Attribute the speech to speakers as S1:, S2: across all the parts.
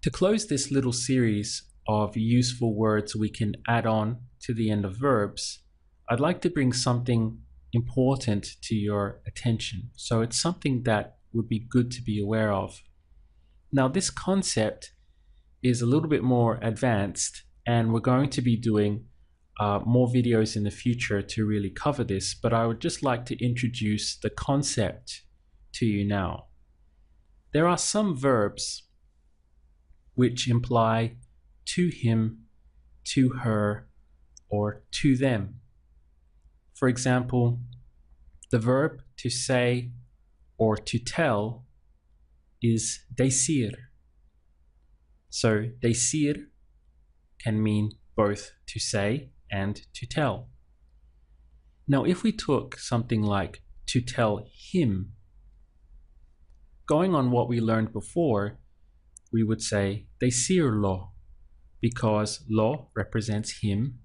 S1: To close this little series of useful words we can add on to the end of verbs, I'd like to bring something important to your attention. So it's something that would be good to be aware of. Now, this concept is a little bit more advanced, and we're going to be doing more videos in the future to really cover this, but I would just like to introduce the concept to you now. There are some verbs which imply to him, to her, or to them. For example, the verb to say or to tell is decir. So decir can mean both to say and to tell. Now, if we took something like to tell him, going on what we learned before, we would say decirlo, because lo represents him,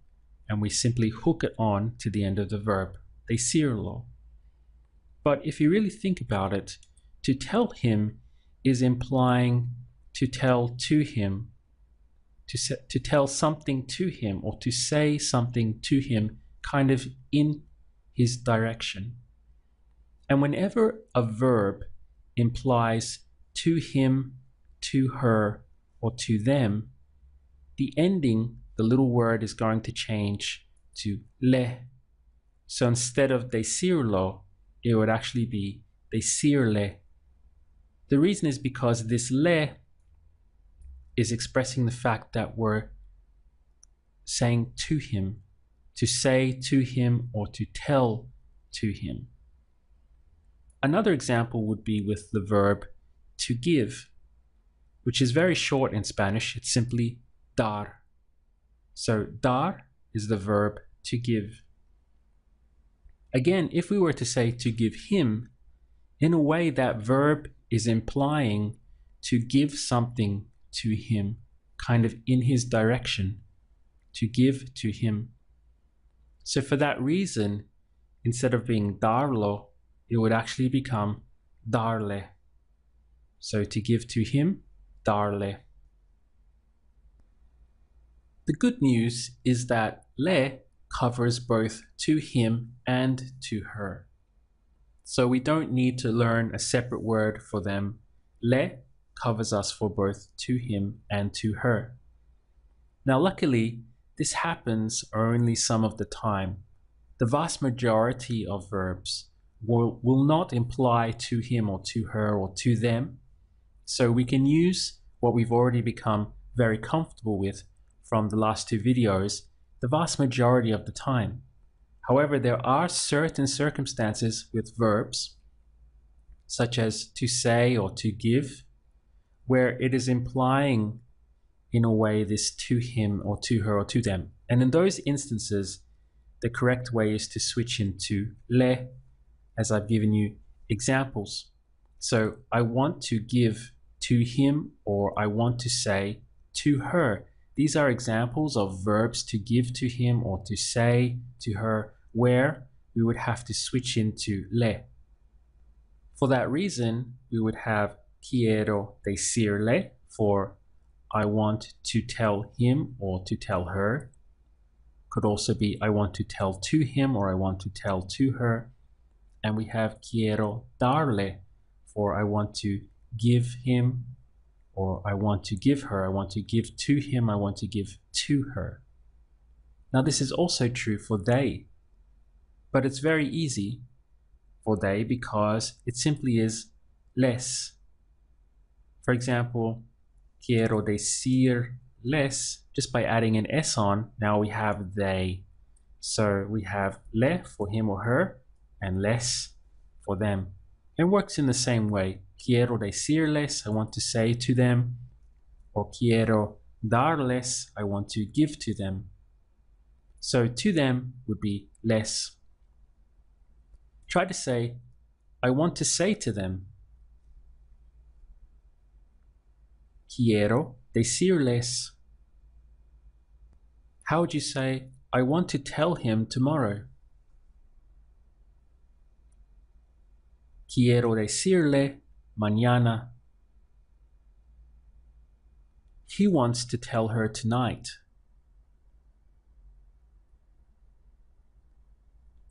S1: and we simply hook it on to the end of the verb, decirlo. But if you really think about it, to tell him is implying to tell to him, to tell something to him, or to say something to him, kind of in his direction. And whenever a verb implies to him, to her, or to them, the ending, the little word, is going to change to le. So instead of decirlo, it would actually be decirle. The reason is because this le is expressing the fact that we're saying to him, to say to him, or to tell to him. Another example would be with the verb to give, which is very short in Spanish. It's simply dar. So dar is the verb to give. Again, if we were to say to give him, in a way that verb is implying to give something to him, kind of in his direction, to give to him. So for that reason, instead of being darlo, it would actually become darle. So to give to him, darle. The good news is that le covers both to him and to her. So we don't need to learn a separate word for them. Le covers us for both to him and to her. Now, luckily, this happens only some of the time. The vast majority of verbs will not imply to him or to her or to them. So we can use what we've already become very comfortable with from the last two videos the vast majority of the time. However, there are certain circumstances with verbs, such as to say or to give, where it is implying in a way this to him or to her or to them. And in those instances, the correct way is to switch into le, as I've given you examples. So I want to give to him, or I want to say to her. These are examples of verbs to give to him or to say to her, where we would have to switch into le. For that reason, we would have quiero decirle for I want to tell him or to tell her. Could also be I want to tell to him or I want to tell to her. And we have quiero darle for I want to give him or I want to give her, I want to give to him, I want to give to her. Now this is also true for they, but it's very easy for they because it simply is les. For example, quiero decir les, just by adding an s on, now we have they. So we have le for him or her and les for them. It works in the same way. Quiero decirles, I want to say to them, or quiero darles, I want to give to them. So to them would be les. Try to say, I want to say to them. Quiero decirles. How would you say, I want to tell him tomorrow? Quiero decirle mañana. he wants to tell her tonight.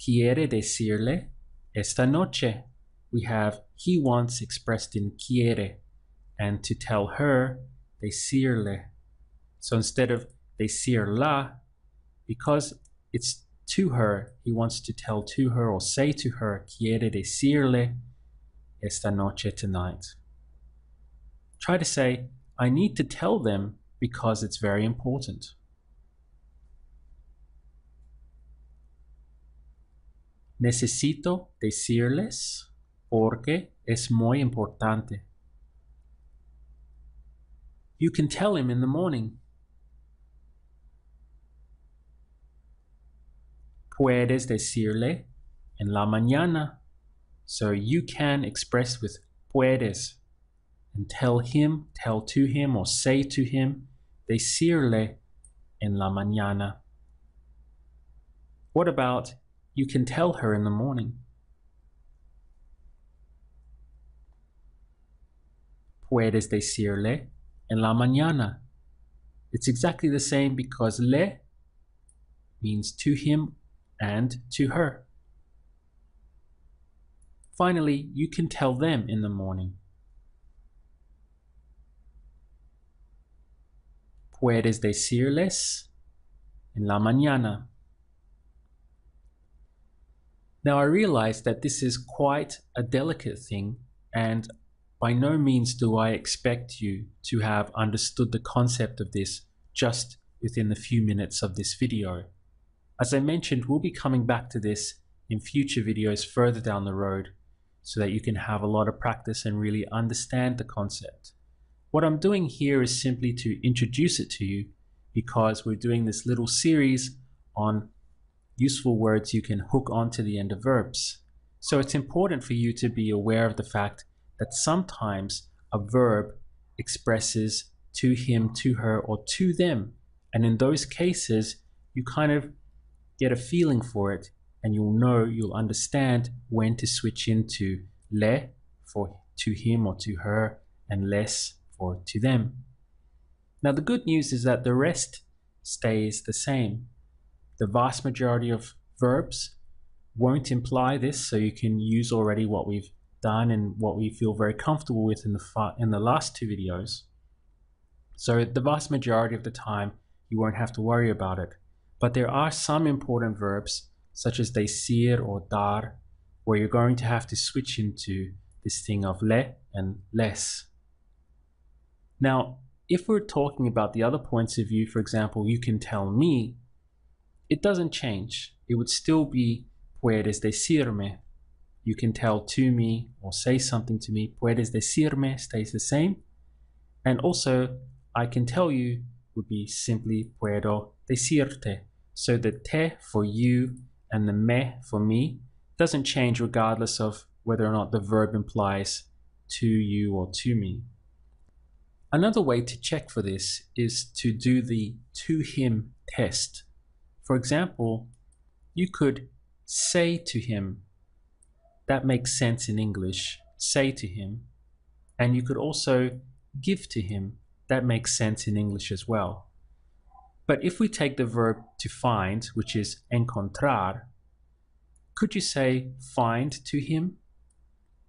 S1: Quiere decirle esta noche. We have he wants expressed in quiere, and to tell her, decirle. So instead of decirla, because it's to her, he wants to tell to her or say to her, quiere decirle esta noche tonight. Try to say, I need to tell them because it's very important. Necesito decirles porque es muy importante. You can tell him in the morning. Puedes decirle en la mañana. So you can express with puedes and tell him, tell to him, or say to him, decirle en la mañana. What about you can tell her in the morning? Puedes decirle en la mañana. It's exactly the same because le means to him and to her. Finally, you can tell them in the morning. Puedes decirles en la mañana. Now I realize that this is quite a delicate thing, and by no means do I expect you to have understood the concept of this just within the few minutes of this video. As I mentioned, we'll be coming back to this in future videos further down the road so that you can have a lot of practice and really understand the concept. What I'm doing here is simply to introduce it to you because we're doing this little series on useful words you can hook onto the end of verbs. So it's important for you to be aware of the fact that sometimes a verb expresses to him, to her, or to them. And in those cases, you kind of get a feeling for it and you'll understand when to switch into le for to him or to her and les for to them. Now the good news is that the rest stays the same. The vast majority of verbs won't imply this, so you can use already what we've done and what we feel very comfortable with in the last two videos. So the vast majority of the time, you won't have to worry about it. But there are some important verbs, such as decir or dar, where you're going to have to switch into this thing of le and les. Now, if we're talking about the other points of view, for example, you can tell me, it doesn't change. It would still be puedes decirme. You can tell to me or say something to me. Puedes decirme stays the same. And also, I can tell you would be simply puedo decirte. So the te for you and the me for me doesn't change regardless of whether or not the verb implies to you or to me. Another way to check for this is to do the to him test. For example, you could say to him. That makes sense in English, say to him. And you could also give to him. That makes sense in English as well. But if we take the verb to find, which is encontrar, could you say find to him?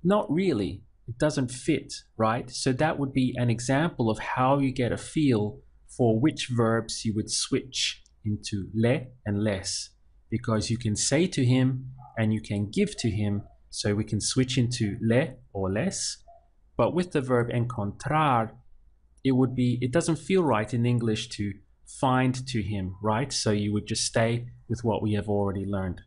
S1: Not really. It doesn't fit, right? So that would be an example of how you get a feel for which verbs you would switch into le and les, because you can say to him and you can give to him, so we can switch into le or les. But with the verb encontrar, it doesn't feel right in English to find to him, right? So you would just stay with what we have already learned.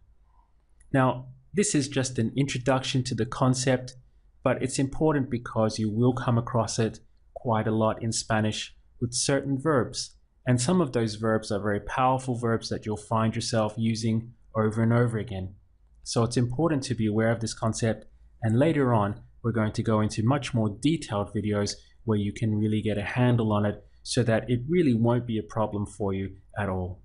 S1: Now, this is just an introduction to the concept, but it's important because you will come across it quite a lot in Spanish with certain verbs. And some of those verbs are very powerful verbs that you'll find yourself using over and over again. So it's important to be aware of this concept. And later on, we're going to go into much more detailed videos where you can really get a handle on it so that it really won't be a problem for you at all.